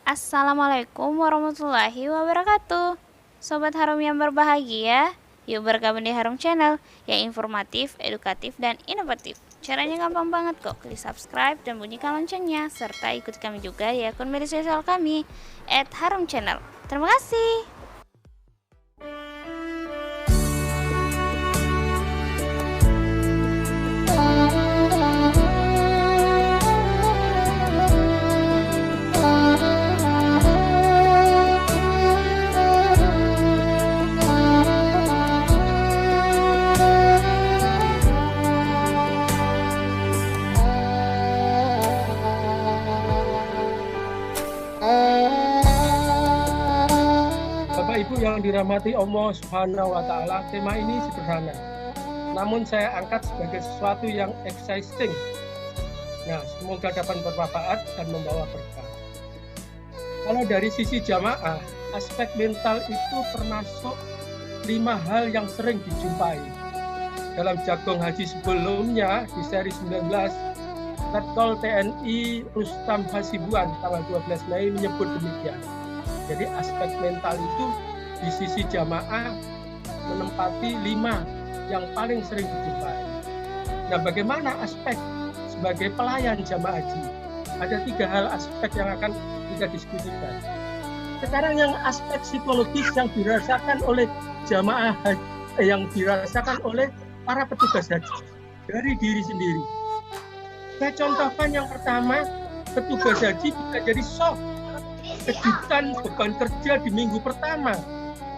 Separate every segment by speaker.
Speaker 1: Assalamualaikum warahmatullahi wabarakatuh. Sobat Harum yang berbahagia, yuk bergabung di Harum Channel yang informatif, edukatif, dan inovatif. Caranya gampang banget kok, klik subscribe dan bunyikan loncengnya, serta ikuti kami juga di akun media sosial kami, @harumchannel. Terima kasih.
Speaker 2: Bapak Ibu yang dirahmati Allah Subhanahu wa Ta'ala, tema ini sederhana, namun saya angkat sebagai sesuatu yang exciting. Nah, semoga dapat bermanfaat dan membawa berkah. Kalau dari sisi jamaah, aspek mental itu termasuk 5 hal yang sering dijumpai. Dalam jargon haji sebelumnya, di seri 19, Letkol TNI Rustam Hasibuan tanggal 12 Mei menyebut demikian. Jadi aspek mental itu di sisi jamaah menempati 5 yang paling sering dijumpai. Nah, bagaimana aspek sebagai pelayan jamaah haji? Ada 3 hal aspek yang akan kita diskusikan. Sekarang yang aspek psikologis yang dirasakan oleh jamaah haji, yang dirasakan oleh para petugas haji dari diri sendiri. Saya contohkan yang pertama, petugas haji bisa jadi shock, kejutan beban kerja di minggu pertama,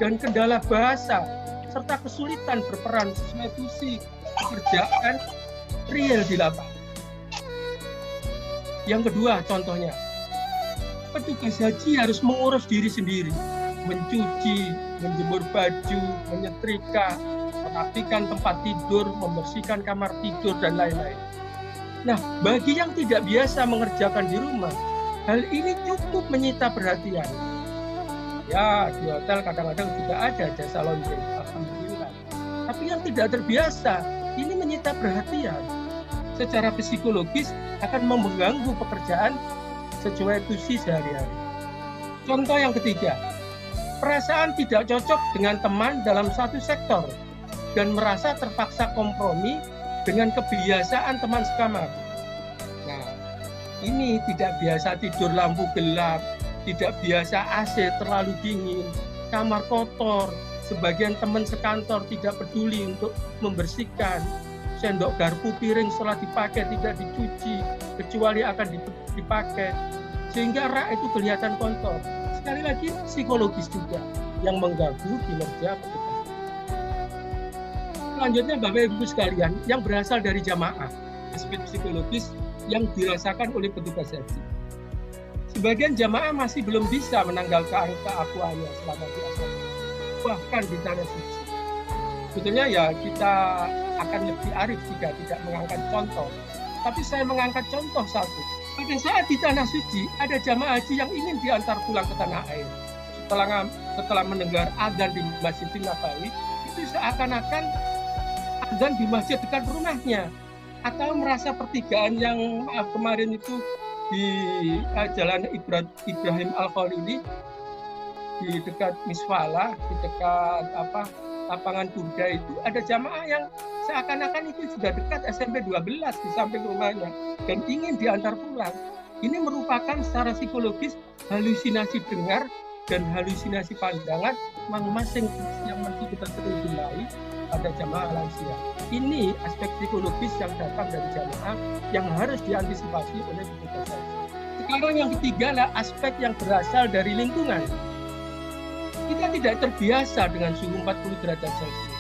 Speaker 2: dan kendala bahasa, serta kesulitan berperan sesuai tusi pekerjaan real di lapangan. Yang kedua, contohnya, petugas haji harus mengurus diri sendiri, mencuci, menjemur baju, menyetrika, merapikan tempat tidur, membersihkan kamar tidur, dan lain-lain. Nah, bagi yang tidak biasa mengerjakan di rumah, hal ini cukup menyita perhatian. Ya, di hotel kadang-kadang juga ada jasa laundry, alhamdulillah. Tapi yang tidak terbiasa, ini menyita perhatian. Secara psikologis akan mengganggu pekerjaan sesuai tusi sehari-hari. Contoh yang ketiga, perasaan tidak cocok dengan teman dalam satu sektor dan merasa terpaksa kompromi dengan kebiasaan teman sekamar. Nah, ini tidak biasa tidur lampu gelap, tidak biasa AC terlalu dingin, kamar kotor, sebagian teman sekantor tidak peduli untuk membersihkan, sendok garpu piring setelah dipakai tidak dicuci, kecuali akan dipakai, sehingga rak itu kelihatan kotor. Sekali lagi, psikologis juga yang mengganggu kinerja petugas. Selanjutnya, Bapak Ibu sekalian, yang berasal dari jamaah, aspek psikologis yang dirasakan oleh petugas haji. Sebagian jamaah masih belum bisa menanggalkan keakuannya selama di asrama, bahkan di tanah suci. Sebetulnya ya kita akan lebih arif jika tidak mengangkat contoh. Tapi saya mengangkat contoh satu. Pada saat di tanah suci, ada jamaah haji yang ingin diantar pulang ke tanah air. Setelah mendengar adzan di Masjidil Nabawi, itu seakan-akan adzan di masjid dekat rumahnya. Atau merasa pertigaan yang kemarin itu di Jalan Ibrahim Al-Khalili, di dekat Miswala, di dekat lapangan kuda itu, ada jamaah yang seakan-akan itu sudah dekat SMP 12 di samping rumahnya dan ingin diantar pulang. Ini merupakan secara psikologis halusinasi dengar dan halusinasi pandangan masing-masing yang masih kita sering jumpai pada jamaah lansia. Ini aspek psikologis yang datang dari jamaah yang harus diantisipasi oleh petugas haji. Sekarang yang ketiga adalah aspek yang berasal dari lingkungan. Kita tidak terbiasa dengan suhu 40 derajat Celcius.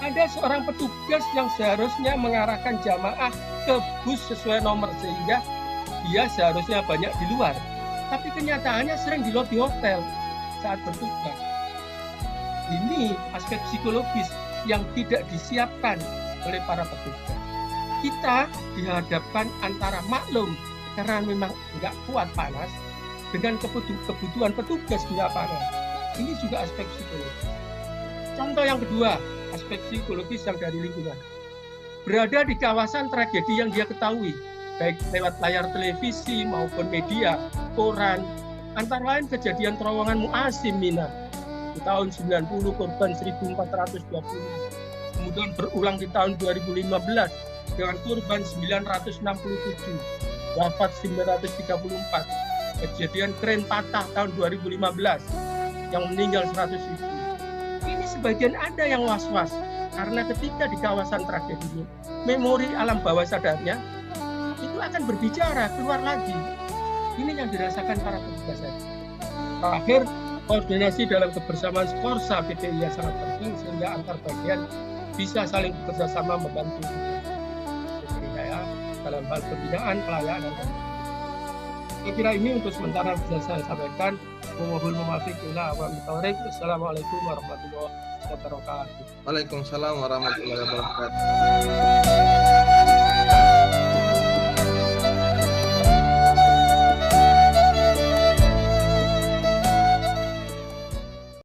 Speaker 2: Ada seorang petugas yang seharusnya mengarahkan jamaah ke bus sesuai nomor sehingga dia seharusnya banyak di luar. Tapi kenyataannya sering di lobi hotel saat bertugas. Ini aspek psikologis yang tidak disiapkan oleh para petugas. Kita dihadapkan antara maklum karena memang nggak kuat panas dengan kebutuhan petugas di lapangan. Ini juga aspek psikologis. Contoh yang kedua, aspek psikologis yang dari lingkungan. Berada di kawasan tragedi yang dia ketahui, baik lewat layar televisi maupun media, laporan. Antara lain kejadian terowongan Muasim Mina di tahun 90 korban 1420. Kemudian berulang di tahun 2015 dengan korban 967, wafat 934. Kejadian kren patah tahun 2015 yang meninggal 100 ribu. Ini sebagian ada yang was-was karena ketika di kawasan tragedi ini memori alam bawah sadarnya itu akan berbicara keluar lagi. Ini yang dirasakan para petugas tadi. Terakhir, koordinasi dalam kebersamaan Skorsa PPI yang sangat penting sehingga antar bagian bisa saling bekerjasama membantu saya dalam hal pembinaan, pelayanan, dan saya kira ini untuk sementara bisa saya sampaikan. Mohon maaf. Assalamualaikum warahmatullahi wabarakatuh.
Speaker 3: Waalaikumsalam warahmatullahi wabarakatuh.